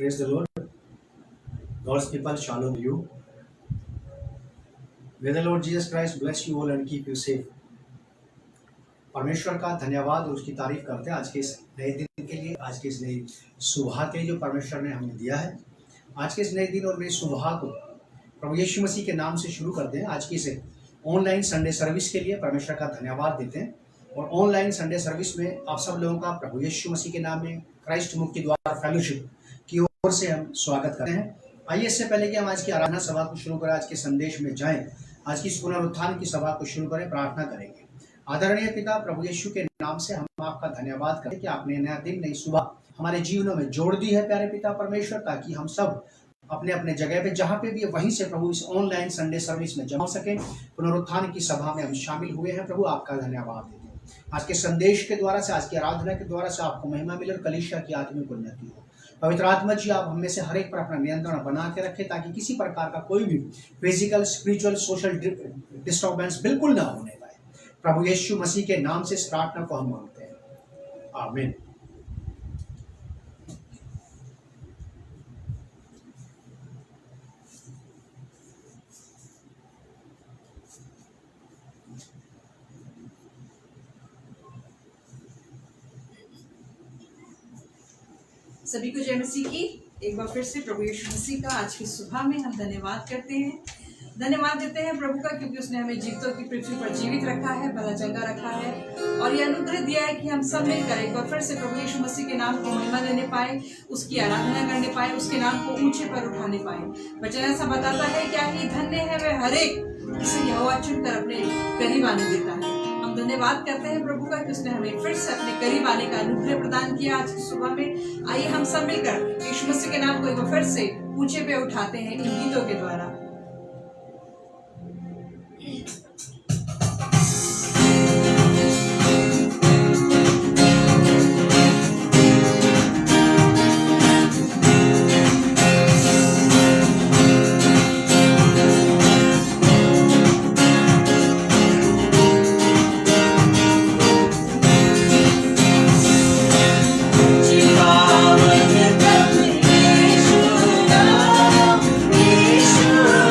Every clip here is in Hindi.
Praise the Lord. God's people, shalom you. May the Lord Jesus Christ bless you all and keep you safe. परमेश्वर का धन्यवाद और उसकी तारीफ करते हैं आज के इस नए दिन के लिए, आज के इस नई सुबह के लिए जो परमेश्वर ने हमें दिया है। आज के इस नए दिन और नई सुबह को प्रभु यीशु मसीह के नाम से शुरू करते हैं। आज की इस ऑनलाइन संडे सर्विस के लिए परमेश्वर का धन्यवाद देते हैं। और ऑनलाइन संडे सर्विस में आप सब लोगों का प्रभु यीशु मसीह के नाम में क्राइस्ट मुक्ति द्वार फेलोशिप की ओर से हम स्वागत करते हैं। आइए इससे पहले कि हम आज की आराधना सभा को शुरू करें, आज के संदेश में जाएं, आज की इस पुनरुत्थान की सभा को शुरू करें, प्रार्थना करेंगे। आदरणीय पिता प्रभु यीशु के नाम से हम आपका धन्यवाद करें कि आपने नया दिन नई सुबह हमारे जीवनों में जोड़ दी है प्यारे पिता परमेश्वर, ताकि हम सब अपने अपने जगह पे जहाँ पे भी वहीं से प्रभु इस ऑनलाइन संडे सर्विस में जमा सकें। पुनरुत्थान की सभा में हम शामिल हुए हैं। प्रभु आपका धन्यवाद देते हैं। आज के संदेश के द्वारा से, आज की आराधना के द्वारा से आपको महिमा मिले और कलीसिया की आत्मिक उन्नति हो। पवित्र आत्मा जी आप हमें से हर एक पर अपना नियंत्रण बना के रखें, ताकि किसी प्रकार का कोई भी फिजिकल, स्पिरिचुअल, सोशल डिस्टर्बेंस बिल्कुल ना होने पाए। प्रभु यीशु मसीह के नाम से इस प्रार्थना को हम मांगते हैं, आमीन। सभी को जय मसीह की। एक बार फिर से प्रभु यीशु मसीह का आज की सुबह में हम धन्यवाद करते हैं, धन्यवाद देते हैं प्रभु का, क्योंकि उसने हमें जीवितों की पृथ्वी पर जीवित रखा है, भला चंगा रखा है और यह अनुग्रह दिया है कि हम सब मिलकर एक बार फिर से प्रभु यीशु मसीह के नाम को महिमा देने पाए, उसकी आराधना करने पाए, उसके नाम को ऊंचे पर उठाने पाए। वचन ऐसा बताता है, क्या ही धन्य है वह हरेक जिसे यहोवा चुनकर अपने करीब आने देता है। हम धन्यवाद करते हैं प्रभु का कि उसने हमें फिर से अपने करीब आने का अनुग्रह प्रदान किया आज की सुबह में। आइए हम सब मिलकर यीशु मसीह के नाम को एक बार फिर से ऊंचे पे उठाते हैं इन गीतों के द्वारा। Yeshua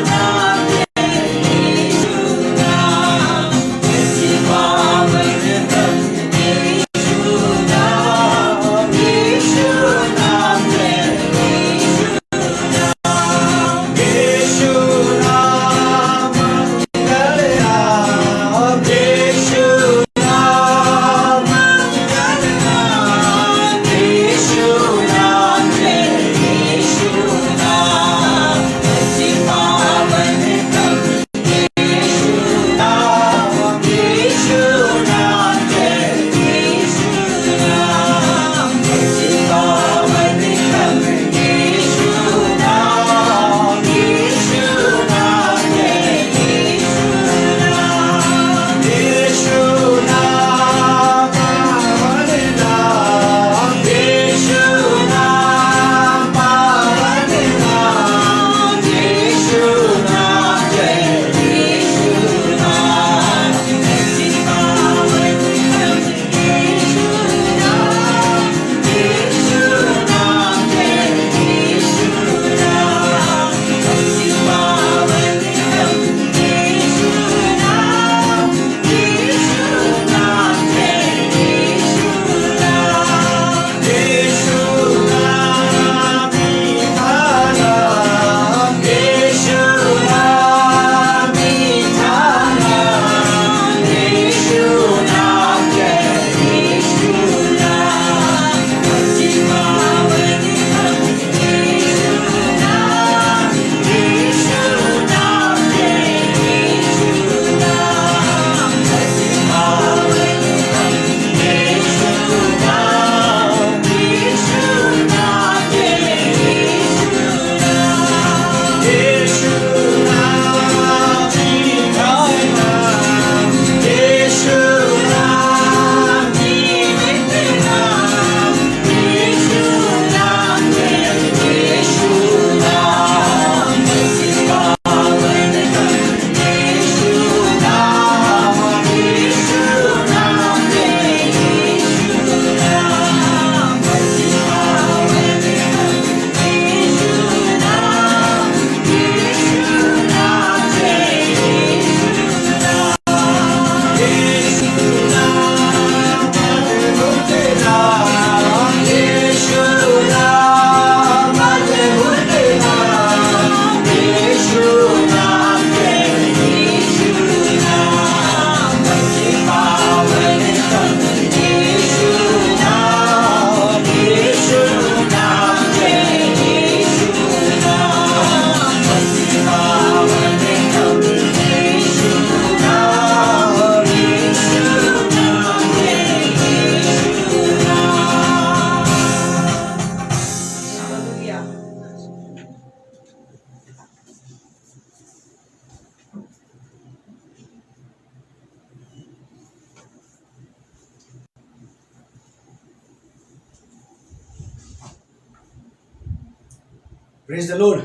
praise the Lord,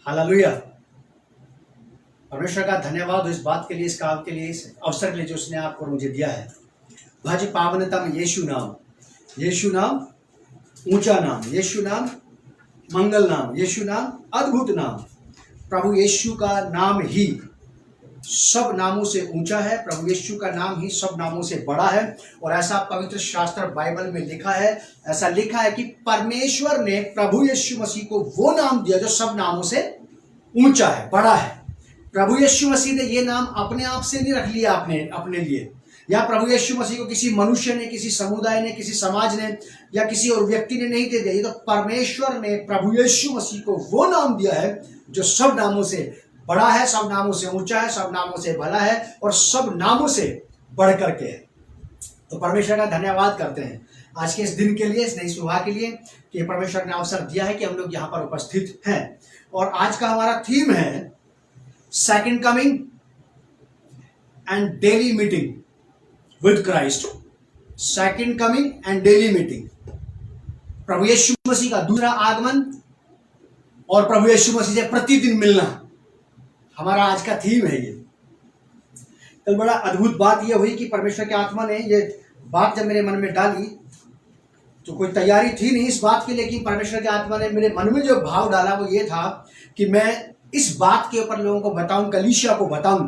hallelujah. परमेश्वर का धन्यवाद हो इस बात के लिए, इस काम के लिए, इस अवसर के लिए जो उसने आपको मुझे दिया है। भाजी पावनतम यीशु नाम, यीशु नाम ऊंचा नाम, यीशु नाम मंगल नाम, यीशु नाम अद्भुत नाम। प्रभु यीशु का नाम ही सब नामों से ऊंचा है, प्रभु यीशु का नाम ही सब नामों से बड़ा है। और ऐसा पवित्र शास्त्र बाइबल में लिखा है, ऐसा लिखा है कि परमेश्वर ने प्रभु यीशु मसीह को वो नाम दिया जो सब नामों से ऊंचा है, बड़ा है। प्रभु यीशु मसीह ने ये नाम अपने आप से नहीं रख लिया अपने लिए, या प्रभु यीशु मसीह को किसी मनुष्य ने, किसी समुदाय ने, किसी समाज ने या किसी और व्यक्ति ने नहीं दे दिया। ये तो परमेश्वर ने प्रभु यीशु मसीह को वो नाम दिया है जो सब नामों से बड़ा है, सब नामों से ऊंचा है, सब नामों से भला है और सब नामों से बढ़ करके है। तो परमेश्वर का धन्यवाद करते हैं आज के इस दिन के लिए, इस नई सुबह के लिए कि परमेश्वर ने अवसर दिया है कि हम लोग यहाँ पर उपस्थित हैं। और आज का हमारा थीम है second coming and daily meeting with Christ. Second coming and daily meeting, प्रभु यीशु मसीह का दूसरा आगमन और प्रभु यीशु मसीह से प्रतिदिन मिलना, हमारा आज का थीम है ये। कल बड़ा अद्भुत बात यह हुई कि परमेश्वर की आत्मा ने ये बात जब मेरे मन में डाली तो कोई तैयारी थी नहीं इस बात की, लेकिन परमेश्वर की आत्मा ने मेरे मन में जो भाव डाला वो ये था कि मैं इस बात के ऊपर लोगों को बताऊं, कलीसिया को बताऊं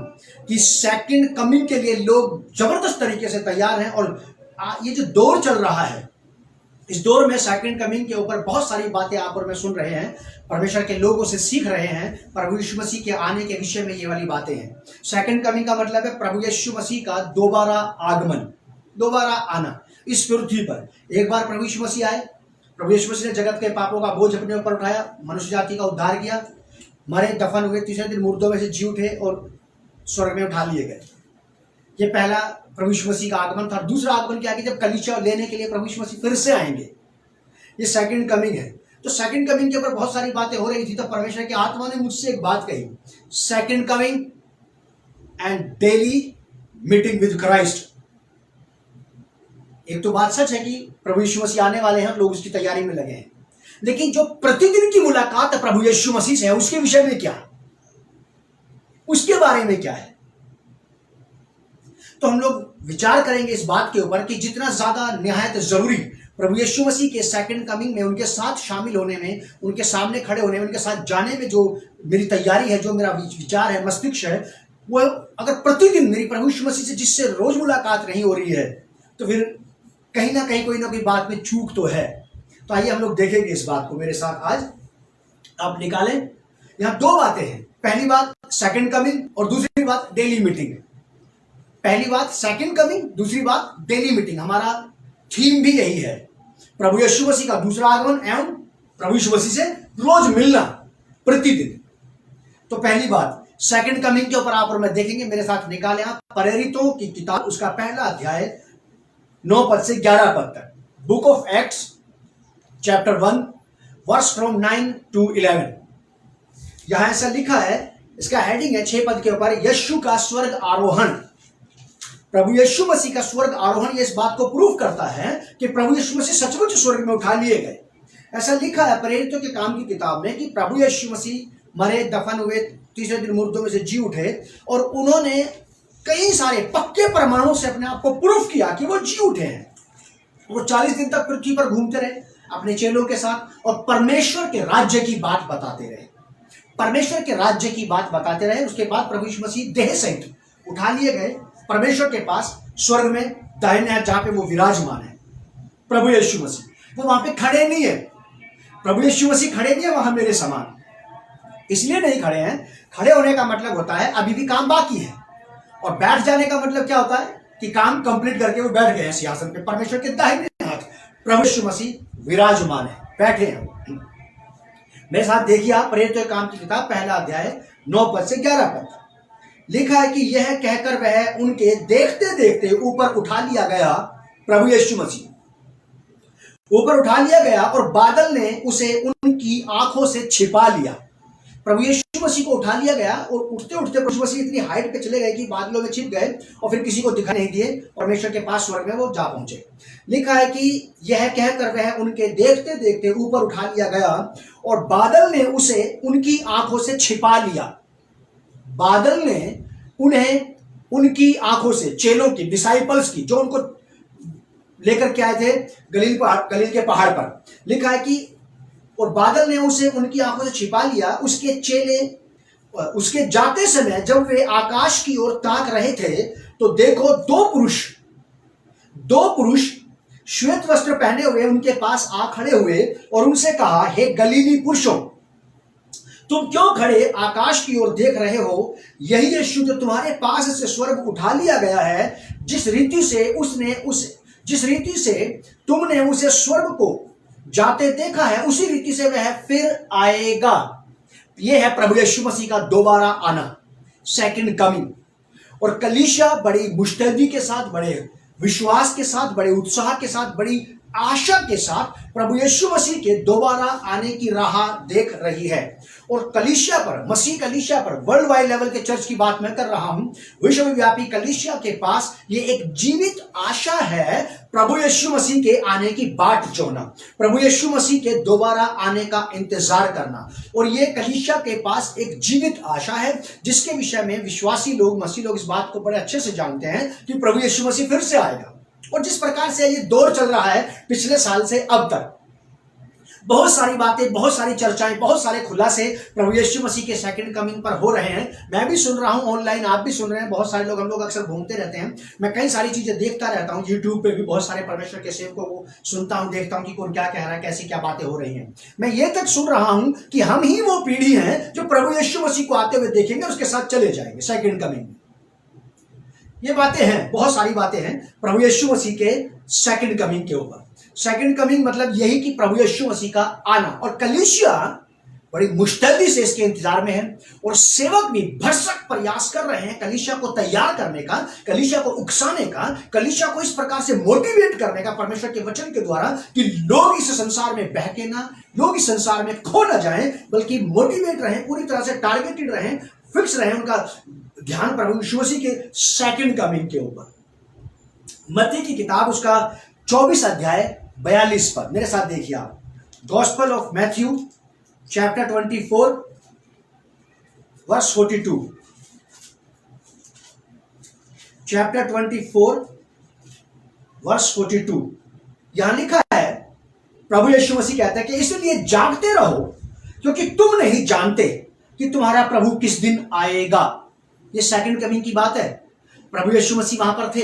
कि सेकंड कमिंग के लिए लोग जबरदस्त तरीके से तैयार हैं। और ये जो दौर चल रहा है, इस दौर में सेकंड कमिंग के ऊपर बहुत सारी बातें आप और मैं सुन रहे हैं, परमेश्वर के लोगों से सीख रहे हैं। प्रभु यीशु मसीह के आने के विषय में ये वाली बातें हैं। सेकंड कमिंग का मतलब है प्रभु यीशु मसीह का दोबारा आगमन, दोबारा आना इस पृथ्वी पर। एक बार प्रभु यीशु मसीह आए, प्रभु यीशु मसीह ने जगत के पापों का बोझ अपने ऊपर उठाया, मनुष्य जाति का उद्धार किया, मरे दफन हुए, तीसरे दिन मुर्दों में से जी उठे और स्वर्ग में उठा लिए गए। ये पहला प्रभु यीशु मसीह का आगमन था। दूसरा आगमन क्या कि जब कलीसिया लेने के लिए प्रभु यीशु मसीह फिर से आएंगे, ये सेकंड कमिंग है। तो सेकंड कमिंग के ऊपर बहुत सारी बातें हो रही थी, तो परमेश्वर की आत्मा ने मुझसे एक बात कही, second coming and daily meeting with Christ. एक तो बात सच है कि प्रभु यीशु मसीह आने वाले हैं, लोग उसकी तैयारी में लगे हैं, लेकिन जो प्रतिदिन की मुलाकात है प्रभु यीशु मसीह से है, उसके विषय में क्या, उसके बारे में क्या है। तो हम लोग विचार करेंगे इस बात के ऊपर कि जितना ज्यादा निहायत जरूरी प्रभु यीशु मसीह के सेकंड कमिंग में, उनके साथ शामिल होने में, उनके सामने खड़े होने में, उनके साथ जाने में जो मेरी तैयारी है, जो मेरा विचार है, मस्तिष्क है, वो अगर प्रतिदिन मेरी प्रभु यीशु मसीह से जिससे रोज मुलाकात नहीं हो रही है, तो फिर कहीं ना कहीं कोई ना कोई बात में चूक तो है। तो आइए हम लोग देखेंगे इस बात को मेरे साथ। आज आप निकालें, यहां दो बातें हैं। पहली बात सेकंड कमिंग और दूसरी बात डेली मीटिंग। पहली बात सेकंड कमिंग, दूसरी बात डेली मीटिंग। हमारा थीम भी यही है, प्रभु यीशु मसीह का दूसरा आगमन एवं प्रभु यीशु मसीह से रोज मिलना प्रतिदिन। तो पहली बात सेकंड कमिंग के ऊपर आप और मैं देखेंगे, मेरे साथ निकालें आप प्रेरितों की किताब, उसका पहला अध्याय 9 पद से 11 पद तक। Book of Acts chapter 1 verse from 9 to 11। यहां ऐसा लिखा है, इसका हेडिंग है 6 पद के ऊपर, यीशु का स्वर्ग आरोहण। प्रभु यीशु मसीह का स्वर्ग आरोहण ये इस बात को प्रूव करता है कि प्रभु यीशु मसीह सचमुच स्वर्ग में उठा लिए गए। ऐसा लिखा है प्रेरितों के काम की किताब में कि प्रभु यीशु मसीह मरे, दफन हुए, तीसरे दिन मुर्दों में से जी उठे और उन्होंने कई सारे पक्के प्रमाणों से अपने आप को प्रूफ किया कि वो जी उठे हैं। वो 40 दिन तक पृथ्वी पर घूमते रहे अपने चेलों के साथ और परमेश्वर के राज्य की बात बताते रहे, परमेश्वर के राज्य की बात बताते रहे। उसके बाद प्रभु यीशु मसीह देह सहित उठा लिए गए परमेश्वर के पास, स्वर्ग में दाहिने हाथ, जहां पे वो विराजमान है। प्रभु यीशु मसीह वो वहां पे खड़े नहीं है, प्रभु यीशु मसीह खड़े नहीं है वहां मेरे समान। इसलिए नहीं खड़े हैं, खड़े होने का मतलब होता है अभी भी काम बाकी है, और बैठ जाने का मतलब क्या होता है कि काम कंप्लीट करके वो बैठ गए हैं सिंहासन पे। परमेश्वर के दाहिने हाथ प्रभु यीशु मसीह विराजमान है, बैठे हैं। मेरे साथ देखिए आप प्रेरितों के काम की किताब पहला अध्याय 9 पद से 11 पद। लिखा है कि यह कहकर वह उनके देखते देखते ऊपर उठा लिया गया, प्रभु यीशु मसीह ऊपर उठा लिया गया और बादल ने उसे उनकी आंखों से छिपा लिया। प्रभु यीशु मसीह को उठा लिया गया और उठते उठते प्रभु मसीह इतनी हाइट पे चले गए कि बादलों में छिप गए और फिर किसी को दिखाई नहीं दिए, परमेश्वर के पास स्वर्ग में वो जा पहुंचे। लिखा है कि यह कहकर वह उनके देखते देखते ऊपर उठा लिया गया और बादल ने उसे उनकी आंखों से छिपा लिया। बादल ने उन्हें उनकी आंखों से, चेलों की, डिसाइपल्स की, जो उनको लेकर के आए थे गलील के पहाड़ पर, लिखा है कि और बादल ने उसे उनकी आंखों से छिपा लिया। उसके चेले उसके जाते समय जब वे आकाश की ओर ताक रहे थे तो देखो दो पुरुष श्वेत वस्त्र पहने हुए उनके पास आ खड़े हुए और उनसे कहा, हे गलीली पुरुषों, तुम क्यों खड़े आकाश की ओर देख रहे हो? यही यीशु जो तुम्हारे पास से स्वर्ग उठा लिया गया है, जिस रीति से तुमने उसे स्वर्ग को जाते देखा है, उसी रीति से वह फिर आएगा। यह है प्रभु यीशु मसीह का दोबारा आना, सेकंड कमिंग। और कलीसिया बड़ी मुस्तैदी के साथ, बड़े विश्वास के साथ, बड़े उत्साह के साथ, बड़ी आशा के साथ प्रभु यीशु मसीह के दोबारा आने की राह देख रही है। और कलीसिया पर, मसीह कलीसिया पर, वर्ल्ड वाइड लेवल के चर्च की बात मैं कर रहा हूं, विश्वव्यापी कलीसिया के पास ये एक जीवित आशा है प्रभु यीशु मसीह के आने की बाट जोना, प्रभु यीशु मसीह के दोबारा आने का इंतजार करना। और ये कलीसिया के पास एक जीवित आशा है जिसके विषय में विश्वासी लोग, मसीह लोग इस बात को बड़े अच्छे से जानते हैं कि प्रभु यीशु मसीह फिर से आएगा। और जिस प्रकार से ये दौर चल रहा है पिछले साल से अब तक, बहुत सारी बातें, बहुत सारी चर्चाएं, बहुत सारे खुलासे प्रभु यीशु मसीह के सेकंड कमिंग पर हो रहे हैं। मैं भी सुन रहा हूं, ऑनलाइन आप भी सुन रहे हैं, बहुत सारे लोग, हम लोग अक्सर घूमते रहते हैं, मैं कई सारी चीजें देखता रहता हूं, यूट्यूब पे भी बहुत सारे परमेश्वर के सेवकों को सुनता हूं, देखता हूं कि कौन क्या कह रहा है, कैसी क्या बातें हो रही हैं। मैं ये तक सुन रहा हूं कि हम ही वो पीढ़ी है जो प्रभु यीशु मसीह को आते हुए देखेंगे, उसके साथ चले जाएंगे सेकंड कमिंग में। ये बातें हैं, बहुत सारी बातें हैं प्रभु यीशु मसीह के सेकंड कमिंग के ऊपर। सेकंड कमिंग मतलब यही कि प्रभु यीशु मसीह का आना। और कलीसिया बड़ी मुस्तैदी से इसके इंतजार में है और सेवक भी भरसक प्रयास कर रहे हैं कलीसिया को तैयार करने का, कलीसिया को उकसाने का, कलीसिया को इस प्रकार से मोटिवेट करने का परमेश्वर के वचन के द्वारा कि लोग इस संसार में बहके ना, लोग इस संसार में खो ना जाएं, बल्कि मोटिवेट रहें, पूरी तरह से टारगेटेड रहें, फिक्स रहें, उनका ध्यान प्रभु यीशु मसीह के सेकंड कमिंग के ऊपर। मत्ती की किताब उसका 24 अध्याय 42 पद मेरे साथ देखिए आप। Gospel of Matthew chapter 24 verse 42। Chapter 24 verse 42 यहां लिखा है, प्रभु यीशु मसीह कहता है कि इसलिए जागते रहो क्योंकि तुम नहीं जानते कि तुम्हारा प्रभु किस दिन आएगा। ये सेकंड कमिंग की बात है। प्रभु यीशु मसीह वहां पर थे,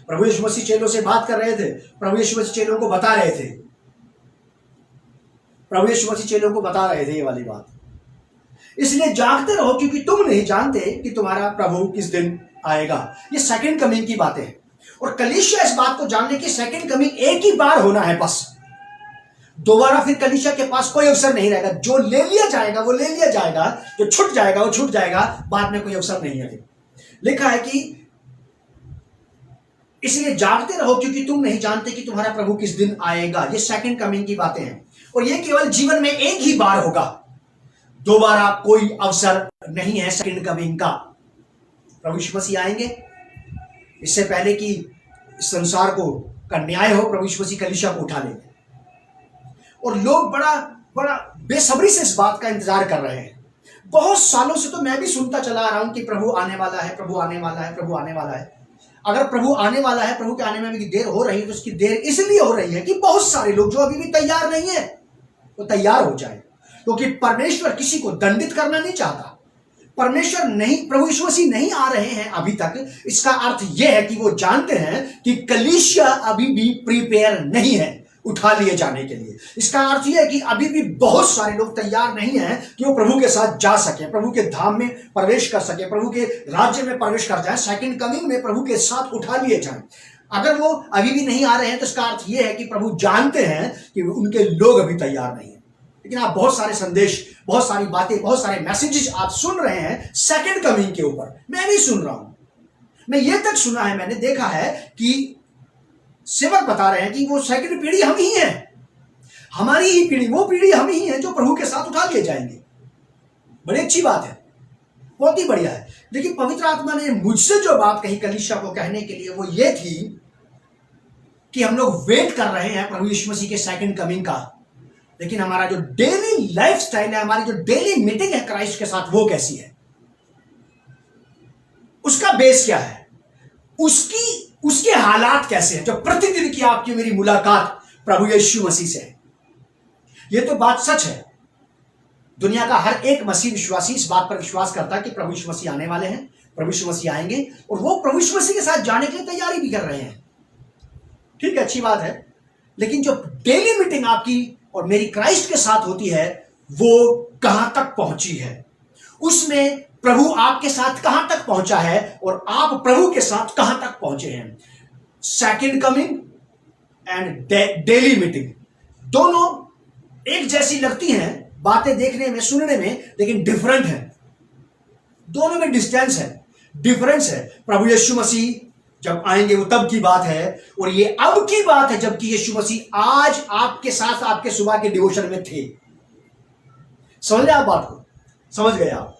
प्रभु यीशु मसीह चेलों से बात कर रहे थे, प्रभु यीशु मसीह चेलों को बता रहे थे, प्रभु यीशु मसीह चेलों को बता रहे थे ये वाली बात। इसलिए जागते रहो क्योंकि तुम नहीं जानते कि तुम्हारा प्रभु किस दिन आएगा। ये सेकंड कमिंग की बातें हैं। और कलीसिया इस बात को जानने की सेकंड कमिंग एक ही बार होना है बस, दोबारा फिर कलीसिया के पास कोई अवसर नहीं रहेगा। जो ले लिया जाएगा वो ले लिया जाएगा, जो छूट जाएगा वो छूट जाएगा, बाद में कोई अवसर नहीं है। लिखा है कि इसलिए जागते रहो क्योंकि तुम नहीं जानते कि तुम्हारा प्रभु किस दिन आएगा। ये सेकंड कमिंग की बातें हैं और ये केवल जीवन में एक ही बार होगा, दोबारा कोई अवसर नहीं है सेकंड कमिंग का। प्रभु यीशु मसीह आएंगे, इससे पहले कि संसार को का न्याय हो, प्रभु यीशु मसीह कलीसिया को उठा लेंगे। और लोग बड़ा बड़ा बेसब्री से इस बात का इंतजार कर रहे हैं। बहुत सालों से तो मैं भी सुनता चला आ रहा हूं कि प्रभु आने वाला है, प्रभु आने वाला है, प्रभु आने वाला है। अगर प्रभु आने वाला है, प्रभु के आने में भी देर हो रही है, तो उसकी देर इसलिए हो रही है कि बहुत सारे लोग जो अभी भी तैयार नहीं है वो तैयार हो जाए, क्योंकि परमेश्वर किसी को दंडित करना नहीं चाहता। परमेश्वर नहीं, प्रभु यीशु मसीह नहीं आ रहे हैं अभी तक। इसका अर्थ यह है कि वो जानते हैं कि कलीसिया अभी भी प्रिपेयर नहीं है उठा लिए जाने के लिए। इसका अर्थ यह है कि अभी भी बहुत सारे लोग तैयार नहीं हैं कि वो प्रभु के साथ जा सके, प्रभु के धाम में प्रवेश कर सके, प्रभु के राज्य में प्रवेश कर जाए, सेकंड कमिंग में प्रभु के साथ उठा लिए जाएं। अगर वो अभी भी नहीं आ रहे हैं तो इसका अर्थ यह है कि प्रभु जानते हैं कि उनके लोग अभी तैयार नहीं है। लेकिन आप बहुत सारे संदेश, बहुत सारी बातें, बहुत सारे मैसेजेस आप सुन रहे हैं सेकंड कमिंग के ऊपर। मैं भी सुन रहा हूं, मैं ये तक सुना है, मैंने देखा है कि सेवक बता रहे हैं कि वो सेकंड पीढ़ी हम ही हैं, हमारी ही पीढ़ी, वो पीढ़ी हम ही हैं जो प्रभु के साथ उठा लिए जाएंगे। बड़ी अच्छी बात है, बहुत ही बढ़िया है। लेकिन पवित्र आत्मा ने मुझसे जो बात कही कलीसिया को कहने के लिए वो ये थी कि हम लोग वेट कर रहे हैं प्रभु यीशु मसीह के सेकंड कमिंग का, लेकिन हमारा जो डेली लाइफ स्टाइल है, हमारी जो डेली मीटिंग है क्राइस्ट के साथ, वो कैसी है, उसका बेस क्या है, उसके हालात कैसे हैं, जो प्रतिदिन की आपकी मेरी मुलाकात प्रभु यीशु मसीह से है। यह तो बात सच है, दुनिया का हर एक मसीह विश्वासी इस बात पर विश्वास करता है कि प्रभु यीशु मसीह आने वाले हैं, प्रभु यीशु मसीह आएंगे, और वो प्रभु यीशु मसीह के साथ जाने के लिए तैयारी भी कर रहे हैं। ठीक है, अच्छी बात है। लेकिन जो डेली मीटिंग आपकी और मेरी क्राइस्ट के साथ होती है, वो कहां तक पहुंची है, उसमें प्रभु आपके साथ कहां तक पहुंचा है और आप प्रभु के साथ कहां तक पहुंचे हैं। Second coming and daily meeting दोनों एक जैसी लगती हैं बातें देखने में, सुनने में, लेकिन डिफरेंट है। दोनों में डिस्टेंस है, डिफरेंस है। प्रभु यीशु मसीह जब आएंगे वो तब की बात है, और ये अब की बात है जबकि यीशु मसीह आज आपके साथ आपके सुबह के डिवोशन में थे। समझ गए आप बात को? समझ गए आप?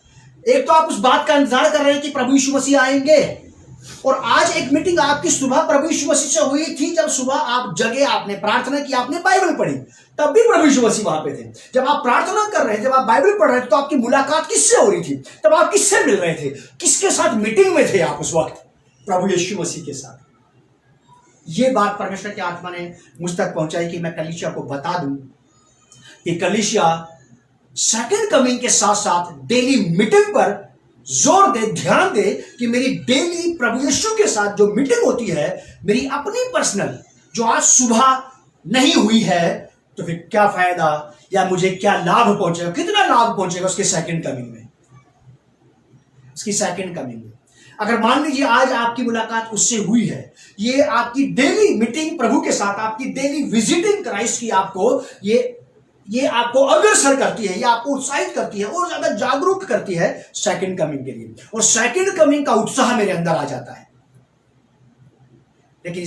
एक तो आप उस बात का इंतजार कर रहे हैं कि प्रभु यीशु मसीह आएंगे, और आज एक मीटिंग आपकी सुबह प्रभु यीशु मसीह से हुई थी। जब सुबह आप जगे, आपने प्रार्थना की, आपने बाइबल पढ़ी, तब भी प्रभु यीशु मसीह वहां पे थे। जब आप प्रार्थना कर रहे थे, जब आप बाइबल पढ़ रहे थे, तो आपकी मुलाकात किससे हो रही थी? तब आप किससे मिल रहे थे? किसके साथ मीटिंग में थे आप उस वक्त? प्रभु यीशु मसीह के साथ। ये बात परमेश्वर की आत्मा ने मुझ तक पहुंचाई कि मैं कलीसिया को बता दूं कि कलीसिया सेकंड कमिंग के साथ साथ डेली मीटिंग पर जोर दे, ध्यान दे कि मेरी डेली प्रभु यीशु के साथ जो मीटिंग होती है, मेरी अपनी पर्सनल, जो आज सुबह नहीं हुई है, तो फिर क्या फायदा, या मुझे क्या लाभ पहुंचेगा, कितना लाभ पहुंचेगा उसके सेकंड कमिंग में, उसकी सेकंड कमिंग में। अगर मान लीजिए आज आपकी मुलाकात उससे हुई है, ये आपकी डेली मीटिंग प्रभु के साथ, आपकी डेली विजिटिंग क्राइस्ट की आपको ये आपको अग्रसर करती है, ये आपको उत्साहित करती है और ज्यादा जागरूक करती है सेकंड कमिंग के लिए, और सेकंड कमिंग का उत्साह मेरे अंदर आ जाता है। लेकिन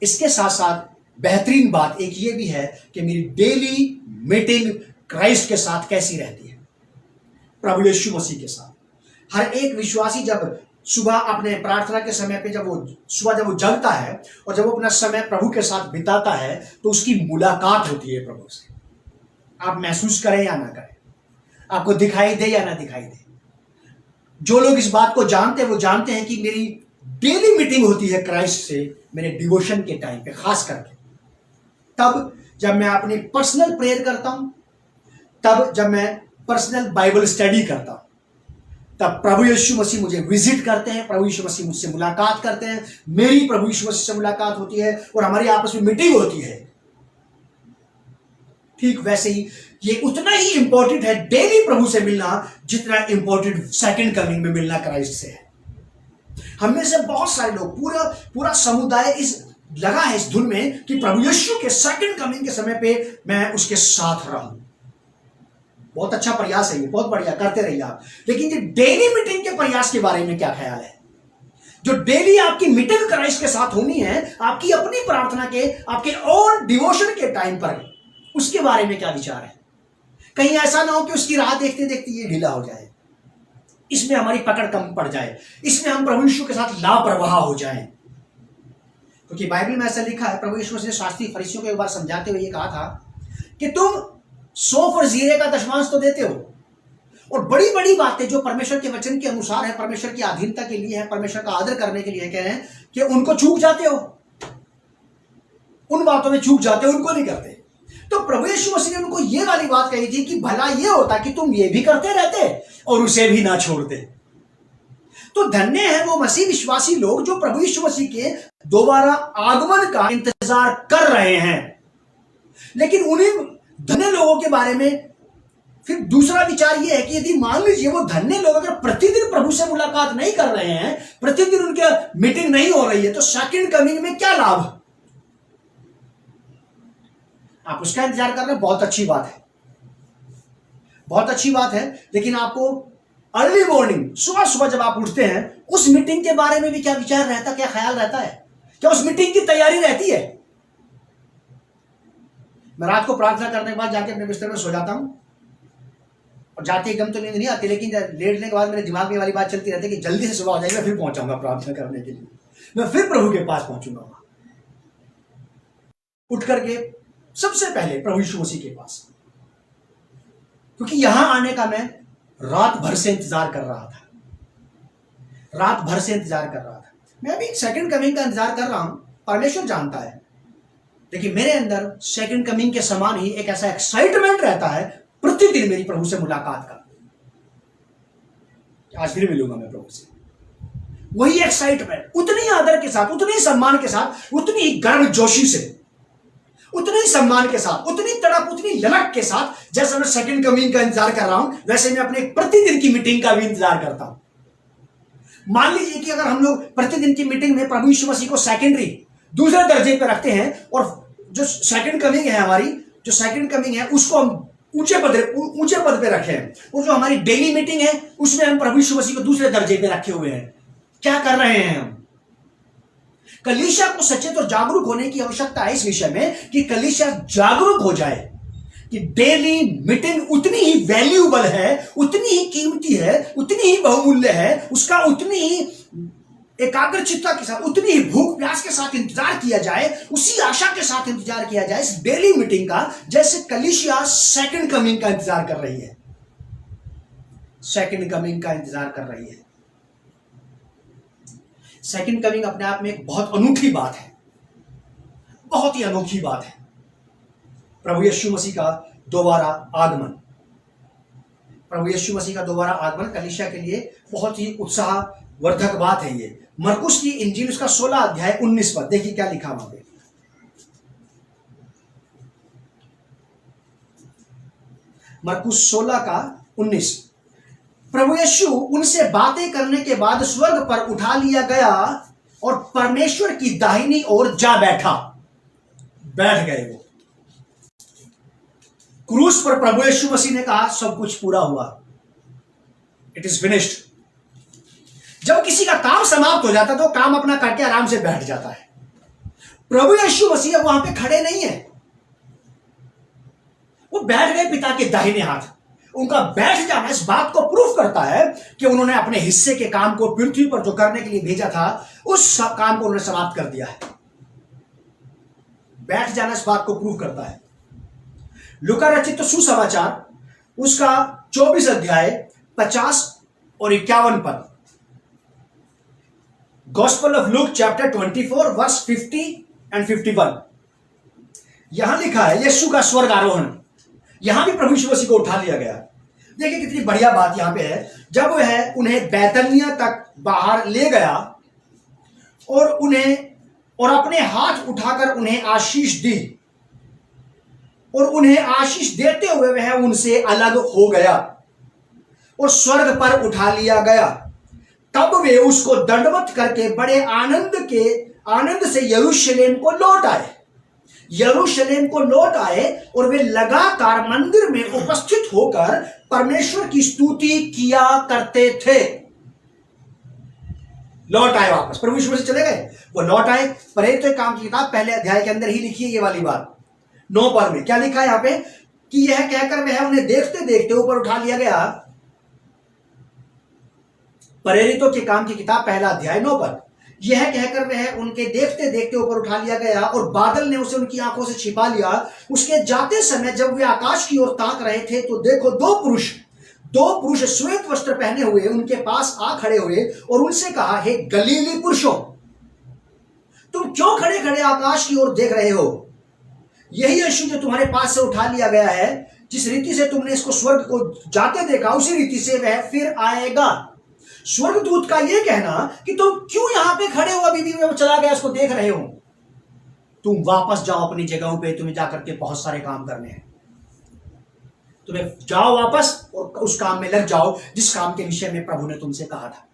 इसके साथ साथ बेहतरीन बात एक ये भी है कि मेरी डेली मीटिंग क्राइस्ट के साथ कैसी रहती है, प्रभु यीशु मसीह के साथ। हर एक विश्वासी जब सुबह अपने प्रार्थना के समय पे जब वो जगता है और जब वो अपना समय प्रभु के साथ बिताता है, तो उसकी मुलाकात होती है प्रभु से। आप महसूस करें या ना करें, आपको दिखाई दे या ना दिखाई दे, जो लोग इस बात को जानते हैं वो जानते हैं कि मेरी डेली मीटिंग होती है क्राइस्ट से मेरे डिवोशन के टाइम पे, खास करके तब जब मैं अपनी पर्सनल प्रेयर करता हूं, तब जब मैं पर्सनल बाइबल स्टडी करता हूं, तब प्रभु यीशु मसीह मुझे विजिट करते हैं, प्रभु यीशु मसीह मुझसे मुलाकात करते हैं, मेरी प्रभु यीशु मसीह से मुलाकात होती है और हमारी आपस में मीटिंग होती है। ठीक वैसे ही ये उतना ही इंपॉर्टेंट है डेली प्रभु से मिलना जितना इंपॉर्टेंट सेकंड कमिंग में मिलना क्राइस्ट से है। हम में से बहुत सारे लोग, पूरा समुदाय लगा है इस धुन में कि प्रभु यीशु के सेकंड कमिंग के समय पे मैं उसके साथ रहूं। बहुत अच्छा प्रयास है ये, बहुत बढ़िया, करते रहिए आप। लेकिन ये डेली मीटिंग के प्रयास के बारे में क्या ख्याल है? जो डेली आपकी मीटिंग क्राइस्ट के साथ होनी है, आपकी अपनी प्रार्थना के, आपके ओन डिवोशन के टाइम पर, उसके बारे में क्या विचार है? कहीं ऐसा ना हो कि उसकी राह देखते देखते ये ढीला हो जाए, इसमें हमारी पकड़ कम पड़ जाए, इसमें हम प्रभु यीशु के साथ लापरवाह हो जाएं। क्योंकि बाइबल में ऐसा लिखा है, प्रभु यीशु ने शास्त्री फरीसियों को एक बार समझाते हुए ये कहा था कि तुम सौंफ और जीरे का दशमांश तो देते हो, और बड़ी बड़ी बातें जो परमेश्वर के वचन के अनुसार है, परमेश्वर की अधीनता के लिए है, परमेश्वर का आदर करने के लिए कह रहे हैं कि उनको चूक जाते हो, उन बातों में चूक जाते हो, उनको नहीं करते। तो प्रभु यीशु मसीह ने उनको ये वाली बात कही थी कि भला ये होता कि तुम ये भी करते रहते और उसे भी ना छोड़ते। तो धन्य है वो मसीह विश्वासी लोग जो प्रभु यीशु मसीह के दोबारा आगमन का इंतजार कर रहे हैं। लेकिन उन्हीं धन्य लोगों के बारे में फिर दूसरा विचार ये है कि यदि मान लीजिए वो धन्य लोग अगर प्रतिदिन प्रभु से मुलाकात नहीं कर रहे हैं, प्रतिदिन उनके मीटिंग नहीं हो रही है, तो सेकंड कमिंग में क्या लाभ? आप उसका इंतजार कर रहे हैं, बहुत अच्छी बात है, बहुत अच्छी बात है। लेकिन आपको अर्ली मॉर्निंग, सुबह सुबह जब आप उठते हैं, उस मीटिंग के बारे में भी क्या विचार रहता, क्या ख्याल रहता है? क्या उस मीटिंग की तैयारी रहती है? मैं रात को प्रार्थना करने के बाद जाके अपने बिस्तर में सो जाता हूं, और जाते एकदम तो नींद नहीं आती, लेकिन लेटने के बाद मेरे दिमाग में ये वाली बात चलती रहती है कि जल्दी से सुबह हो जाएगी, मैं फिर पहुंचाऊंगा प्रार्थना करने के लिए, मैं फिर प्रभु के पास पहुंचूंगा। उठ करके सबसे पहले प्रभु यीशु मसीह के पास, क्योंकि यहां आने का मैं रात भर से इंतजार कर रहा था, रात भर से इंतजार कर रहा था। मैं अभी सेकंड कमिंग का इंतजार कर रहा हूं, परमेश्वर जानता है, लेकिन मेरे अंदर सेकंड कमिंग के समान ही एक ऐसा एक्साइटमेंट रहता है प्रतिदिन मेरी प्रभु से मुलाकात का। आज फिर मिलूंगा मैं प्रभु से, वही एक्साइटमेंट, उतनी आदर के साथ, उतनी सम्मान के साथ, उतनी गर्मजोशी से, उतने सम्मान के साथ, उतनी तड़प, उतनी ललक के साथ जैसे मैं सेकंड कमिंग का इंतजार कर रहा हूं, वैसे मैं अपने प्रतिदिन की मीटिंग का भी इंतजार करता हूं। मान लीजिए कि अगर हम लोग प्रतिदिन की मीटिंग में प्रभु यीशु मसीह को सेकेंडरी, दूसरे दर्जे पर रखते हैं, और जो सेकंड कमिंग है हमारी, जो सेकंड कमिंग है उसको हम ऊंचे पद पे रखे हैं, और जो हमारी डेली मीटिंग है उसमें हम प्रभु यीशु मसीह को दूसरे दर्जे पे रखे हुए हैं। क्या कर रहे हैं हम? कलीसिया को सचेत और जागरूक होने की आवश्यकता है इस विषय में कि कलीसिया जागरूक हो जाए कि डेली मीटिंग उतनी ही वैल्यूएबल है, उतनी ही कीमती है, उतनी ही बहुमूल्य है, उसका उतनी ही एकाग्रचित्ता के साथ, उतनी ही भूख प्यास के साथ इंतजार किया जाए, उसी आशा के साथ इंतजार किया जाए इस डेली मीटिंग का, जैसे कलीसिया सेकंड कमिंग का इंतजार कर रही है, सेकंड कमिंग का इंतजार कर रही है। सेकंड कमिंग अपने आप में एक बहुत अनूठी बात है, बहुत ही अनोखी बात है। प्रभु यीशु मसीह का दोबारा आगमन, प्रभु यीशु मसीह का दोबारा आगमन कलीसिया के लिए बहुत ही उत्साहवर्धक बात है। ये मरकुस की इंजील उसका 16 अध्याय 19 पद, देखिए क्या लिखा वहां पे। मरकुस 16 का 19, प्रभु यीशु उनसे बातें करने के बाद स्वर्ग पर उठा लिया गया और परमेश्वर की दाहिनी ओर जा बैठा, बैठ गए वो। क्रूस पर प्रभु यीशु मसीह ने कहा सब कुछ पूरा हुआ, इट इज फिनिश्ड। जब किसी का काम समाप्त हो जाता है तो काम अपना करके आराम से बैठ जाता है। प्रभु यीशु मसीह वहां पे खड़े नहीं है, वो बैठ गए पिता के दाहिने हाथ। उनका बैठ जाना इस बात को प्रूफ करता है कि उन्होंने अपने हिस्से के काम को पृथ्वी पर जो करने के लिए भेजा था उस काम को उन्होंने समाप्त कर दिया है। बैठ जाना इस बात को प्रूफ करता है। लूका रचित सुसमाचार उसका 24 अध्याय 50 और 51 पद, gospel of Luke chapter 24 verse 50 and 51, यहां लिखा है यीशु का स्वर्ग आरोहण। यहां भी प्रभु यीशु मसीह को उठा लिया गया। देखिए कितनी बढ़िया बात यहां पे है। जब वह उन्हें बैतनिया तक बाहर ले गया और अपने हाथ उठाकर उन्हें आशीष दी, और उन्हें आशीष देते हुए वह उनसे अलग हो गया और स्वर्ग पर उठा लिया गया। तब वे उसको दंडवत करके बड़े आनंद से यरूशलेम को लौट आए। यरूशलेम को लौट आए और वे लगातार मंदिर में उपस्थित होकर परमेश्वर की स्तुति किया करते थे। लौट आए वापस, प्रभु यीशु मसीह चले गए, वो लौट आए। प्रेरितों के काम की किताब पहले अध्याय के अंदर ही लिखी है ये वाली बात। 9 पद में क्या लिखा है यहां पे कि यह कहकर वह उन्हें देखते देखते ऊपर उठा लिया गया। प्रेरितों के काम की किताब पहला अध्याय 9 पद, यह कहकर वह उनके देखते देखते ऊपर उठा लिया गया और बादल ने उसे उनकी आंखों से छिपा लिया। उसके जाते समय जब वे आकाश की ओर ताक रहे थे तो देखो दो पुरुष श्वेत वस्त्र पहने हुए उनके पास आ खड़े हुए और उनसे कहा, हे गलीली पुरुषों, तुम क्यों खड़े खड़े आकाश की ओर देख रहे हो? यही यीशु जो तुम्हारे पास से उठा लिया गया है, जिस रीति से तुमने इसको स्वर्ग को जाते देखा उसी रीति से वह फिर आएगा। स्वर्गदूत का यह कहना कि तुम क्यों यहां पे खड़े हो, अभी भी वो चला गया, इसको देख रहे हो, तुम वापस जाओ अपनी जगहों पे, तुम्हें जाकर के बहुत सारे काम करने हैं। तुम्हें जाओ वापस और उस काम में लग जाओ जिस काम के विषय में प्रभु ने तुमसे कहा था।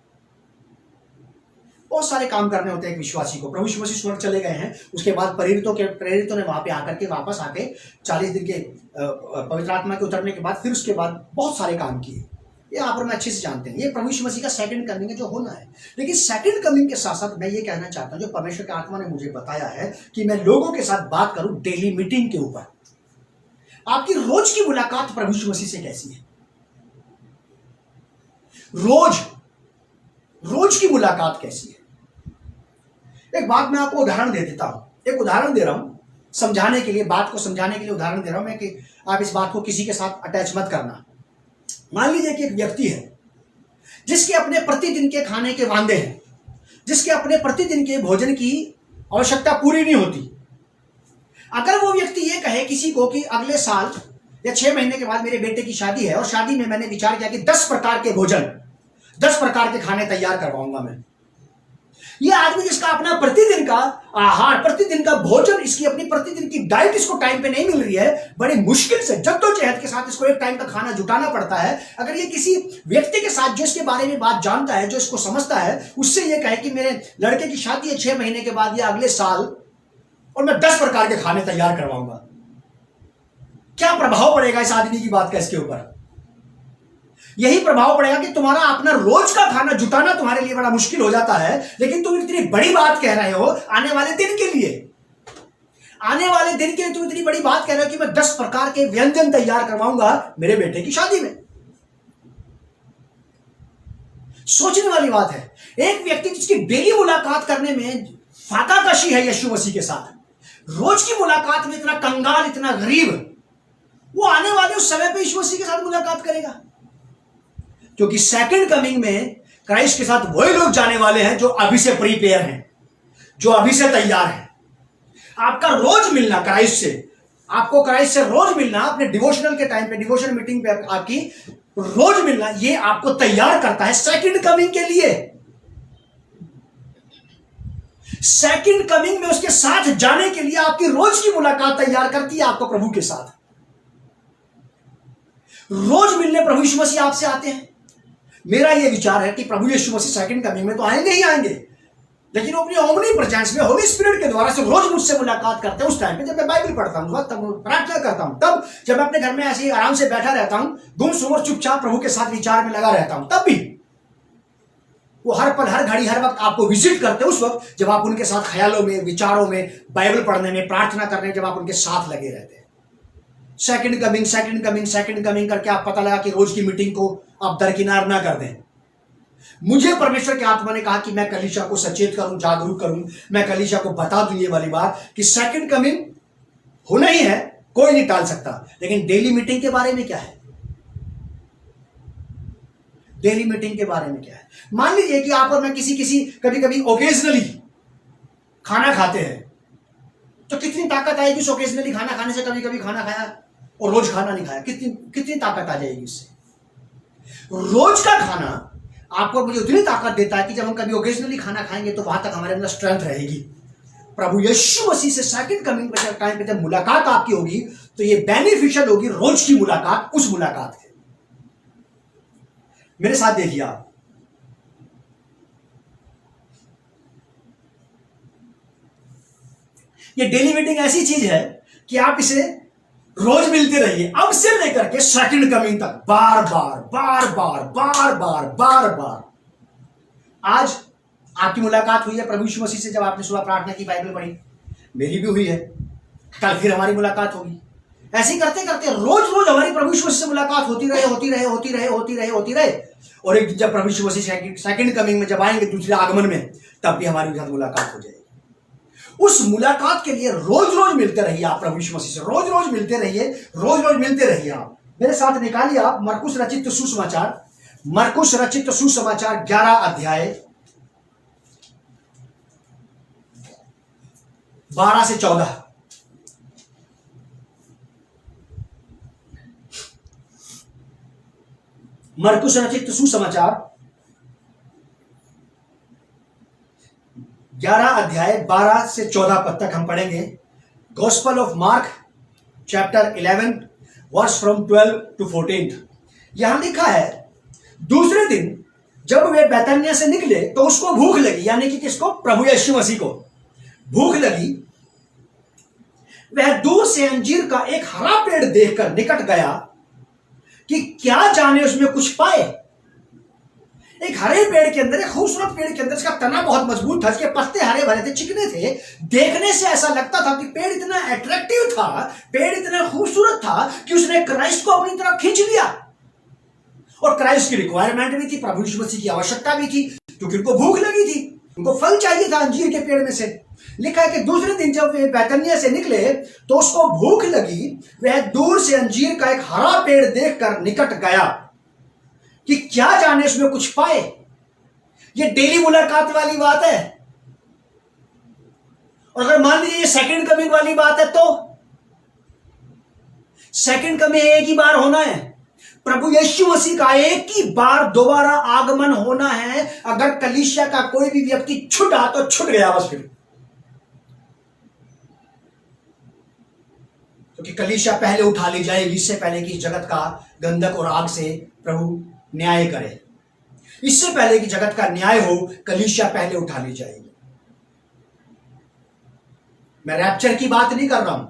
बहुत सारे काम करने होते हैं एक विश्वासी को। प्रभु यीशु मसीह स्वर्ग चले गए हैं, उसके बाद प्रेरितों ने वहां पे आकर के वापस आके 40 दिन के पवित्र आत्मा के उतरने के बाद फिर उसके बाद बहुत सारे काम किए। ये आप और मैं अच्छे से जानते हैं, ये प्रभु यीशु मसीह का सेकंड कमिंग है जो होना है। लेकिन सेकंड कमिंग के साथ साथ मैं ये कहना चाहता हूं, जो परमेश्वर की आत्मा ने मुझे बताया है कि मैं लोगों के साथ बात करूं डेली मीटिंग के ऊपर। आपकी रोज की मुलाकात प्रभु यीशु मसीह से कैसी है? रोज रोज की मुलाकात कैसी है। एक बात मैं आपको उदाहरण दे देता हूं, एक उदाहरण दे रहा हूं समझाने के लिए, बात को समझाने के लिए उदाहरण दे रहा हूं मैं, कि आप इस बात को किसी के साथ अटैच मत करना। मान लीजिए कि एक व्यक्ति है जिसके अपने प्रतिदिन के खाने के वांदे हैं, जिसके अपने प्रतिदिन के भोजन की आवश्यकता पूरी नहीं होती। अगर वो व्यक्ति ये कहे किसी को कि अगले साल या 6 महीने के बाद मेरे बेटे की शादी है और शादी में मैंने विचार किया कि 10 प्रकार के भोजन, 10 प्रकार के खाने तैयार करवाऊंगा मैं। ये आदमी जिसका अपना प्रतिदिन का आहार, प्रतिदिन का भोजन, इसकी अपनी प्रतिदिन की डाइट इसको टाइम पे नहीं मिल रही है, बड़ी मुश्किल से जद्दोजहद के साथ इसको एक टाइम का खाना जुटाना पड़ता है। अगर ये किसी व्यक्ति के साथ जो इसके बारे में बात जानता है, जो इसको समझता है, उससे ये कहे कि मेरे लड़के की शादी है 6 महीने के बाद या अगले साल और मैं 10 प्रकार के खाने तैयार करवाऊंगा, क्या प्रभाव पड़ेगा इस आदमी की बात का इसके ऊपर? यही प्रभाव पड़ेगा कि तुम्हारा अपना रोज का खाना जुटाना तुम्हारे लिए बड़ा मुश्किल हो जाता है, लेकिन तुम इतनी बड़ी बात कह रहे हो आने वाले दिन के लिए। आने वाले दिन के लिए तुम इतनी बड़ी बात कह रहे हो कि मैं 10 प्रकार के व्यंजन तैयार करवाऊंगा मेरे बेटे की शादी में। सोचने वाली बात है। एक व्यक्ति जिसकी डेली मुलाकात करने में फाकाकशी है यीशु मसीह के साथ, रोज की मुलाकात में इतना कंगाल, इतना गरीब, वो आने वाले उस समय पे यीशु मसीह के साथ मुलाकात करेगा। क्योंकि सेकंड कमिंग में क्राइस्ट के साथ वही लोग जाने वाले हैं जो अभी से प्रीपेयर हैं, जो अभी से तैयार हैं। आपका रोज मिलना क्राइस्ट से, आपको क्राइस्ट से रोज मिलना, अपने डिवोशनल के टाइम पे, डिवोशन मीटिंग पे आपकी रोज मिलना, ये आपको तैयार करता है सेकंड कमिंग के लिए। सेकंड कमिंग में उसके साथ जाने के लिए आपकी रोज की मुलाकात तैयार करती है आपको प्रभु के साथ। रोज मिलने प्रभु यीशु मसीह आपसे आते हैं। मेरा यह विचार है कि प्रभु यीशु मसीह सेकंड कमिंग में तो आएंगे ही आएंगे, लेकिन वो अपनी ओमनी प्रेजेंस में होली स्पिरिट के द्वारा से रोज मुझसे मुलाकात करते हैं। उस टाइम पे जब मैं बाइबल पढ़ता हूं, तब प्रार्थना करता हूं, तब जब मैं अपने घर में ऐसे ही आराम से बैठा रहता हूं, गुमसुम और चुपचाप प्रभु के साथ विचार में लगा रहता हूं, तब भी वो हर पल, हर घड़ी, हर वक्त आपको विजिट करते हैं। उस वक्त जब आप उनके साथ ख्यालों में, विचारों में, बाइबल पढ़ने में, प्रार्थना करने में, जब आप उनके साथ लगे रहते हैं। Second coming, second coming, second coming करके आप पता लगा कि रोज की मीटिंग को आप दरकिनार ना कर दें। मुझे परमेश्वर की आत्मा ने कहा कि मैं कलीसिया को सचेत करूं, जागरूक करूं, मैं कलीसिया को बता दूं ये वाली बात कि सेकंड कमिंग होना ही है, कोई नहीं टाल सकता। लेकिन डेली मीटिंग के बारे में क्या है? डेली मीटिंग के बारे में क्या है? मान लीजिए कि आप और मैं किसी कभी कभी ओकेजनली खाना खाते हैं, तो कितनी ताकत आएगी उस ओकेजनली खाना खाने से? कभी कभी खाना खाया और रोज खाना नहीं खाया, कितनी ताकत आ जाएगी इससे? रोज का खाना आपको मुझे उतनी ताकत देता है कि जब हम कभी ओकेजनली खाना खाएंगे तो वहां तक हमारे अंदर स्ट्रेंथ रहेगी। प्रभु यीशु मसीह से सेकंड कमिंग पे टाइम पे जब मुलाकात आपकी होगी तो ये बेनिफिशियल होगी रोज की मुलाकात, उस मुलाकात के। मेरे साथ देखिए आप, ये डेली मीटिंग ऐसी चीज है कि आप इसे रोज मिलते रहिए, अब से लेकर के सेकंड कमिंग तक, बार बार बार बार बार बार बार बार। आज आपकी मुलाकात हुई है प्रभु यीशु मसीह से जब आपने सुबह प्रार्थना की, बाइबल पढ़ी, मेरी भी हुई है, कल फिर हमारी मुलाकात होगी। ऐसे ही करते करते रोज रोज हमारी प्रभु यीशु मसीह से मुलाकात होती रहे, होती रहे, होती रहे, होती रहे, होती रहे। और एक जब प्रभु यीशु मसीह सेकंड कमिंग में जब आएंगे, दूसरे आगमन में, तब भी हमारी साथ मुलाकात हो जाएगी। उस मुलाकात के लिए रोज रोज मिलते रहिए आप प्रभु यीशु मसीह से, रोज रोज मिलते रहिए, रोज रोज मिलते रहिए आप। मेरे साथ निकालिए आप मरकुस रचित सुसमाचार, मरकुस रचित सुसमाचार 11 अध्याय 12 से 14। मरकुस रचित सुसमाचार 11 अध्याय 12 से 14 पद तक हम पढ़ेंगे। Gospel of Mark chapter 11 verse from 12 to 14। यहां लिखा है, दूसरे दिन जब वे बैतनिया से निकले तो उसको भूख लगी, यानी कि किसको? प्रभु यीशु मसीह को भूख लगी। वह दूर से अंजीर का एक हरा पेड़ देखकर निकट गया कि क्या जाने उसमें कुछ पाए। एक हरे पेड़ के अंदर, एक खूबसूरत पेड़ के अंदर, इसका तना बहुत मजबूत था, इसके पत्ते हरे भरे थे, चिकने थे। देखने से ऐसा लगता था कि पेड़ इतना अट्रैक्टिव था, पेड़ इतना खूबसूरत था कि उसने क्राइस्ट को अपनी तरफ खींच लिया। और क्राइस्ट की रिक्वायरमेंट भी थी, प्रभु यीशु मसीह की आवश्यकता भी थी, क्योंकि उनको भूख लगी थी, उनको फल चाहिए था अंजीर के पेड़ में से। लिखा है कि दूसरे दिन जब वे बैतनिया से निकले तो उसको भूख लगी। वह दूर से अंजीर का एक हरा पेड़ देखकर निकट गया कि क्या जाने उसमें कुछ पाए। ये डेली मुलाकात वाली बात है। और अगर मान लीजिए ये सेकंड कमिंग वाली बात है, तो सेकंड कमिंग एक ही बार होना है। प्रभु यीशु मसीह का एक ही बार दोबारा आगमन होना है। अगर कलीसिया का कोई भी व्यक्ति छूटा तो छूट गया बस फिर, क्योंकि कलीसिया पहले उठा ली जाएगी, इससे पहले कि जगत का गंधक और आग से प्रभु न्याय करे। इससे पहले कि जगत का न्याय हो, कलीसिया पहले उठा ली जाएगी। मैं रैप्चर की बात नहीं कर रहा हूं,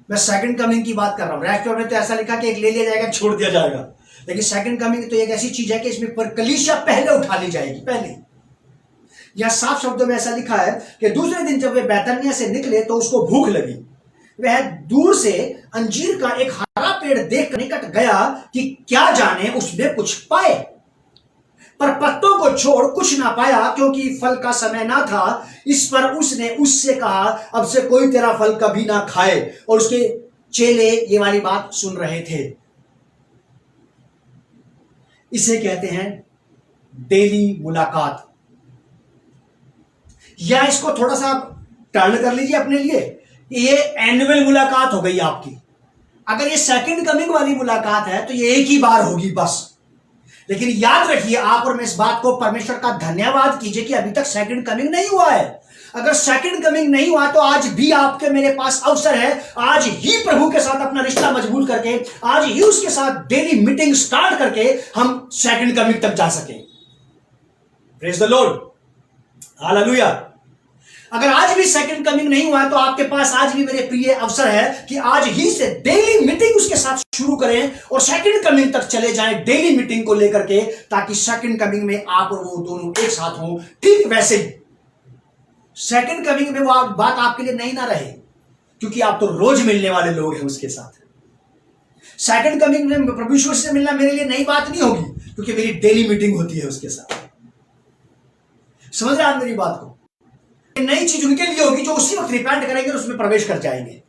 मैं सेकंड कमिंग की बात कर रहा हूं। रैप्चर में तो ऐसा लिखा कि एक ले लिया जाएगा, छोड़ दिया जाएगा, लेकिन सेकंड कमिंग तो एक ऐसी चीज है कि इसमें पर कलीसिया पहले उठा ली जाएगी, पहले। यहां साफ शब्दों में ऐसा लिखा है कि दूसरे दिन जब वे बैतनिया से निकले तो उसको भूख लगी। वह दूर से अंजीर का एक हरा पेड़ देख निकट गया कि क्या जाने उसमें कुछ पाए, पर पत्तों को छोड़ कुछ ना पाया, क्योंकि फल का समय ना था। इस पर उसने उससे कहा, अब से कोई तेरा फल कभी ना खाए। और उसके चेले ये वाली बात सुन रहे थे। इसे कहते हैं डेली मुलाकात, या इसको थोड़ा सा टर्न कर लीजिए अपने लिए, ये एनुअल मुलाकात हो गई आपकी। अगर ये सेकंड कमिंग वाली मुलाकात है तो ये एक ही बार होगी बस। लेकिन याद रखिए, आप और मैं इस बात को परमेश्वर का धन्यवाद कीजिए कि अभी तक सेकंड कमिंग नहीं हुआ है। अगर सेकंड कमिंग नहीं हुआ तो आज भी आपके मेरे पास अवसर है, आज ही प्रभु के साथ अपना रिश्ता मजबूत करके, आज ही उसके साथ डेली मीटिंग स्टार्ट करके हम सेकंड कमिंग तक जा सके। Praise the Lord, hallelujah. अगर आज भी सेकंड कमिंग नहीं हुआ तो आपके पास आज भी मेरे प्रिय अवसर है कि आज ही से डेली मीटिंग उसके साथ शुरू करें और सेकंड कमिंग तक चले जाएं डेली मीटिंग को लेकर के, ताकि सेकंड कमिंग में आप और वो दोनों एक साथ हों। ठीक वैसे ही सेकंड कमिंग में वो बात आपके लिए नहीं ना रहे, क्योंकि आप तो रोज मिलने वाले लोग हैं उसके साथ। सेकंड कमिंग में प्रभु यीशु से मिलना मेरे लिए नई बात नहीं होगी, क्योंकि मेरी डेली मीटिंग होती है उसके साथ। समझ रहे आप मेरी बात को? नई चीज उनके लिए होगी जो उसी वक्त रिपेंट करेंगे और उसमें प्रवेश कर जाएंगे।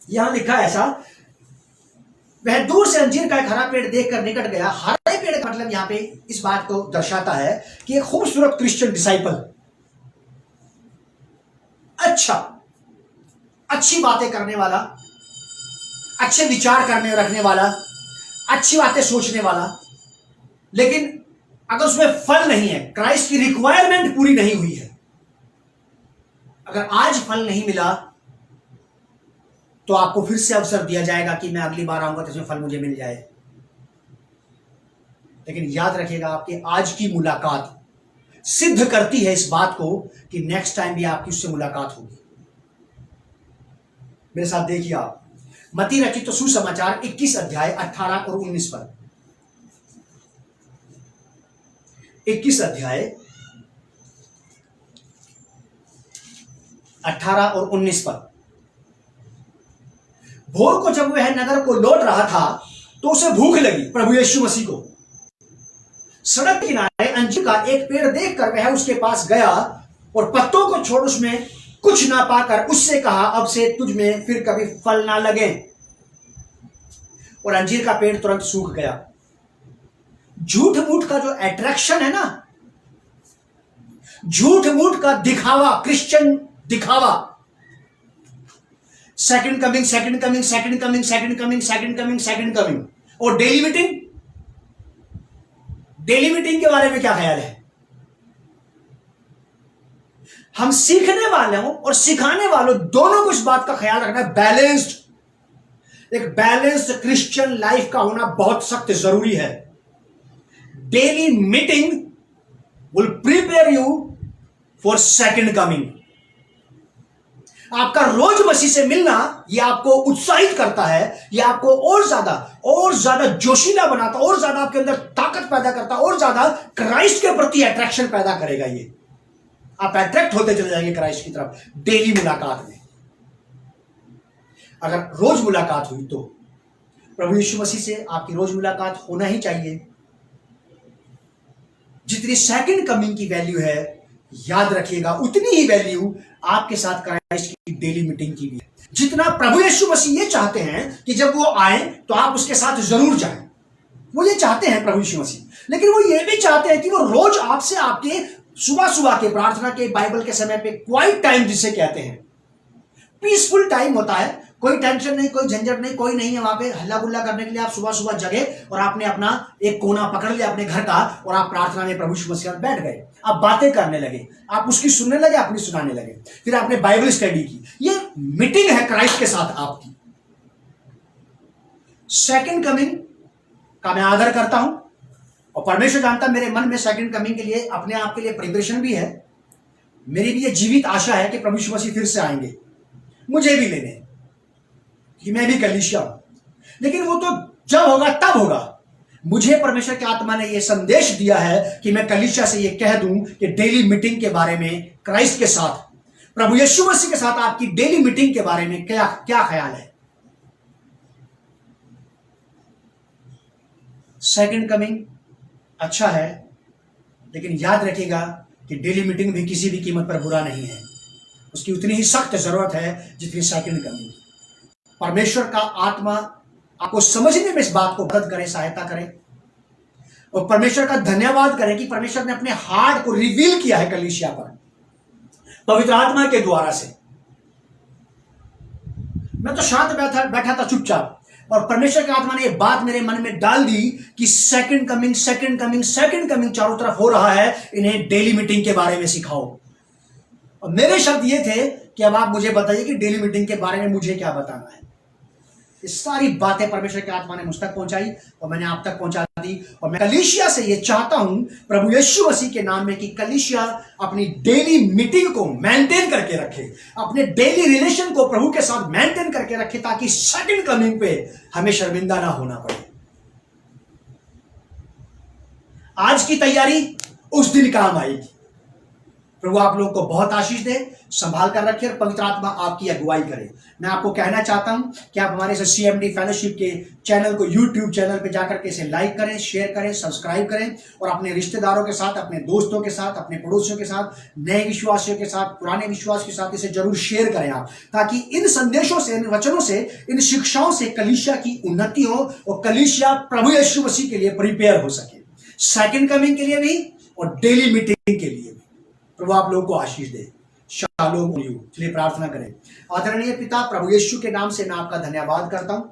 यहां लिखा है ऐसा, वह दूर से अंजीर का एक हरा पेड़ देखकर निकट गया। हरे पेड़ का मतलब यहां पे इस बात को दर्शाता है कि एक खूबसूरत क्रिश्चियन डिसाइपल, अच्छा, अच्छी बातें करने वाला, अच्छे विचार करने रखने वाला, अच्छी बातें सोचने वाला, लेकिन अगर उसमें फल नहीं है, क्राइस्ट की रिक्वायरमेंट पूरी नहीं हुई है, अगर आज फल नहीं मिला तो आपको फिर से अवसर दिया जाएगा कि मैं अगली बार आऊंगा तो इसमें फल मुझे मिल जाए। लेकिन याद रखिएगा, आपकी आज की मुलाकात सिद्ध करती है इस बात को कि नेक्स्ट टाइम भी आपकी उससे मुलाकात होगी। मेरे साथ देखिए आप मत्ती रचित तो सुसमाचार 21 अध्याय 18 और 19 पर। 21 अध्याय 18 और 19 पर। भोर को जब वह नगर को लौट रहा था तो उसे भूख लगी, प्रभु यीशु मसीह को। सड़क किनारे अंजीर का एक पेड़ देखकर वह उसके पास गया और पत्तों को छोड़ उसमें कुछ ना पाकर उससे कहा, अब से तुझ में फिर कभी फल ना लगे। और अंजीर का पेड़ तुरंत सूख गया। झूठ मूठ का जो अट्रैक्शन है ना, झूठ मूठ का दिखावा, क्रिश्चियन दिखावा, second coming, second coming, second coming, second coming, second coming, second coming, और डेली मीटिंग। डेली मीटिंग के बारे में क्या ख्याल है? हम सीखने वालों और सिखाने वालों दोनों को इस बात का ख्याल रखना, बैलेंस्ड, एक बैलेंस्ड क्रिश्चियन लाइफ का होना बहुत सख्त जरूरी है। Daily meeting will prepare you for second coming. आपका रोज मसीह से मिलना यह आपको उत्साहित करता है, यह आपको और ज्यादा जोशीला बनाता, और ज्यादा आपके अंदर ताकत पैदा करता, और ज्यादा क्राइस्ट के प्रति अट्रैक्शन पैदा करेगा। ये आप अट्रैक्ट होते चले जाएंगे क्राइस्ट की तरफ डेली मुलाकात में। अगर रोज मुलाकात हुई तो प्रभु यीशु मसीह से आपकी रोज मुलाकात होना ही चाहिए। जितनी सेकंड कमिंग की वैल्यू है, याद रखिएगा उतनी ही वैल्यू आपके साथ क्राइस्ट की डेली मीटिंग की भी है। जितना प्रभु यीशु मसीह ये चाहते हैं कि जब वो आए तो आप उसके साथ जरूर जाएं, वो ये चाहते हैं प्रभु यीशु मसीह, लेकिन वो ये भी चाहते हैं कि वो रोज आपसे आपके सुबह सुबह के प्रार्थना के बाइबल के समय पे क्वाइट टाइम जिसे कहते हैं, पीसफुल टाइम होता है, कोई टेंशन नहीं, कोई झंझट नहीं, कोई नहीं है वहां पे हल्ला गुल्ला करने के लिए। आप सुबह सुबह जगे और आपने अपना एक कोना पकड़ लिया अपने घर का और आप प्रार्थना में प्रभु यीशु मसीह बैठ गए, आप बातें करने लगे, आप उसकी सुनने लगे, अपनी सुनाने लगे, फिर आपने बाइबल स्टडी की। ये मीटिंग है क्राइस्ट के साथ आपकी। सेकंड कमिंग का मैं आदर करता हूं और परमेश्वर जानता मेरे मन में सेकंड कमिंग के लिए अपने आप के लिए प्रिपरेशन भी है। मेरी भी ये जीवित आशा है कि प्रभु यीशु मसीह फिर से आएंगे, मुझे भी लेने कि मैं भी कलीसिया हूं, लेकिन वो तो जब होगा तब होगा। मुझे परमेश्वर की आत्मा ने यह संदेश दिया है कि मैं कलीसिया से यह कह दूं कि डेली मीटिंग के बारे में क्राइस्ट के साथ, प्रभु यीशु मसीह के साथ आपकी डेली मीटिंग के बारे में क्या क्या ख्याल है। सेकंड कमिंग अच्छा है, लेकिन याद रखिएगा कि डेली मीटिंग भी किसी भी कीमत पर बुरा नहीं है, उसकी उतनी ही सख्त जरूरत है जितनी सेकंड कमिंग। परमेश्वर का आत्मा आपको समझने में इस बात को मदद करे, सहायता करे, और परमेश्वर का धन्यवाद करें कि परमेश्वर ने अपने हार्ट को रिवील किया है कलीसिया पर पवित्र आत्मा के द्वारा से। मैं तो शांत बैठा था चुपचाप, और परमेश्वर की आत्मा ने यह बात मेरे मन में डाल दी कि second coming second coming second coming चारों तरफ हो रहा है, इन्हें डेली मीटिंग के बारे में सिखाओ। और मेरे शब्द ये थे कि अब आप मुझे बताइए कि डेली मीटिंग के बारे में मुझे क्या बताना है। ये सारी बातें परमेश्वर की आत्मा ने मुझ तक पहुंचाई और मैंने आप तक पहुंचा दी, और मैं कलीसिया से ये चाहता हूं प्रभु यीशु मसीह के नाम में कि कलीसिया अपनी डेली मीटिंग को मेंटेन करके रखे, अपने डेली रिलेशन को प्रभु के साथ मेंटेन करके रखे, ताकि सेकंड कमिंग पे हमें शर्मिंदा ना होना पड़े। आज की तैयारी उस दिन काम आएगी। प्रभु आप लोगों को बहुत आशीष दे, संभाल कर रखे और पवित्र आत्मा आपकी अगुवाई करे। मैं आपको कहना चाहता हूं कि आप हमारे CMD फेलोशिप के चैनल को YouTube चैनल पे जाकर के इसे लाइक करें, शेयर करें, सब्सक्राइब करें, और अपने रिश्तेदारों के साथ, अपने दोस्तों के साथ, अपने पड़ोसियों के साथ, नए विश्वासियों के साथ, पुराने विश्वास के साथ इसे जरूर शेयर करें आप, ताकि इन संदेशों से, इन वचनों से, इन शिक्षाओं से कलीसिया की उन्नति हो और कलीसिया प्रभु यीशु मसीह के लिए प्रिपेयर हो सके, सेकंड कमिंग के लिए भी और डेली मीटिंग के लिए भी। प्रभु आप लोगों को आशीष दे। Shalom you. चलिए प्रार्थना करें। आदरणीय पिता, प्रभु यीशु के नाम से मैं आपका धन्यवाद करता हूं,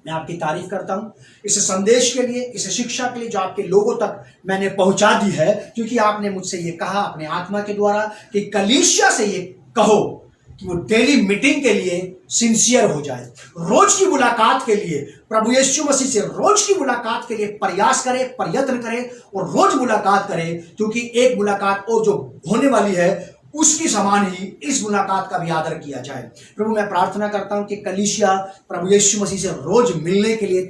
मैं आपकी तारीफ करता हूं इस संदेश के लिए, इस शिक्षा के लिए जो आपके लोगों तक मैंने पहुंचा दी है, क्योंकि आपने मुझसे ये कहा अपने आत्मा के द्वारा कि कलीसिया से ये कहो कि वो डेली मीटिंग के लिए सिंसियर हो जाए, रोज की मुलाकात के लिए प्रभु यीशु मसीह से रोज की मुलाकात के लिए प्रयास करे, प्रयत्न करे और रोज मुलाकात करे, क्योंकि एक मुलाकात और जो होने वाली है उसकी समान ही इस मुलाकात का भी आदर किया जाए। प्रभु मैं प्रार्थना करता हूं कि कलीसिया प्रभु यीशु मसीह से रोज मिलने के लिए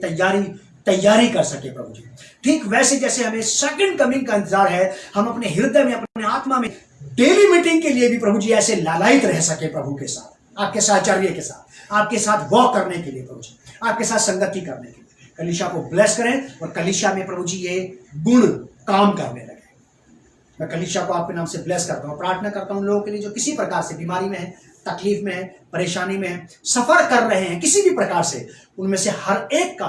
तैयारी कर सके प्रभु जी। ठीक वैसे जैसे हमें सेकंड कमिंग का इंतजार है, हम अपने हृदय में, अपने आत्मा में डेली मीटिंग के लिए भी प्रभु जी ऐसे लालायित रह सके प्रभु के साथ, आपके साहचर्य के साथ, आपके साथ वॉक करने के लिए प्रभु जी, आपके साथ संगति करने के लिए। कलीसिया को ब्लेस करें और कलीसिया में प्रभु जी ये गुण काम करने लगे। मैं कलीसिया को आपके नाम से ब्लेस करता हूँ, प्रार्थना करता हूँ लोगों के लिए जो किसी प्रकार से बीमारी में है, तकलीफ में है, परेशानी में है, सफर कर रहे हैं किसी भी प्रकार से, उनमें से हर एक का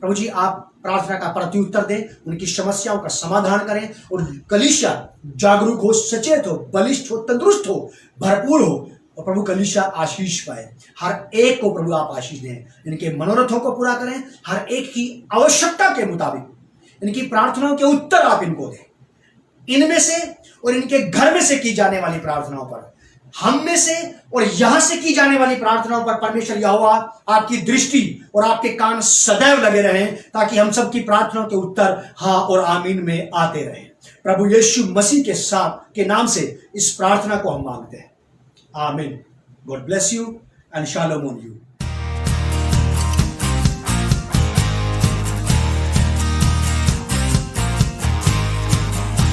प्रभु जी आप प्रार्थना का प्रत्युत्तर दें, उनकी समस्याओं का समाधान करें और कलीसिया जागरूक हो, सचेत हो, बलिष्ठ हो, तंदुरुस्त हो, भरपूर हो, और प्रभु कलीसिया आशीष पाए। हर एक को प्रभु आप आशीष दें, इनके मनोरथों को पूरा करें, हर एक की आवश्यकता के मुताबिक इनकी प्रार्थनाओं के उत्तर आप इनको दें। इनमें से और इनके घर में से की जाने वाली प्रार्थनाओं पर, हम में से और यहां से की जाने वाली प्रार्थनाओं पर परमेश्वर यहोवा आपकी दृष्टि और आपके कान सदैव लगे रहें, ताकि हम सब की प्रार्थनाओं के उत्तर हाँ और आमीन में आते रहें। प्रभु यीशु मसीह के साथ के नाम से इस प्रार्थना को हम मांगते हैं, आमीन। God bless you and shalom on you.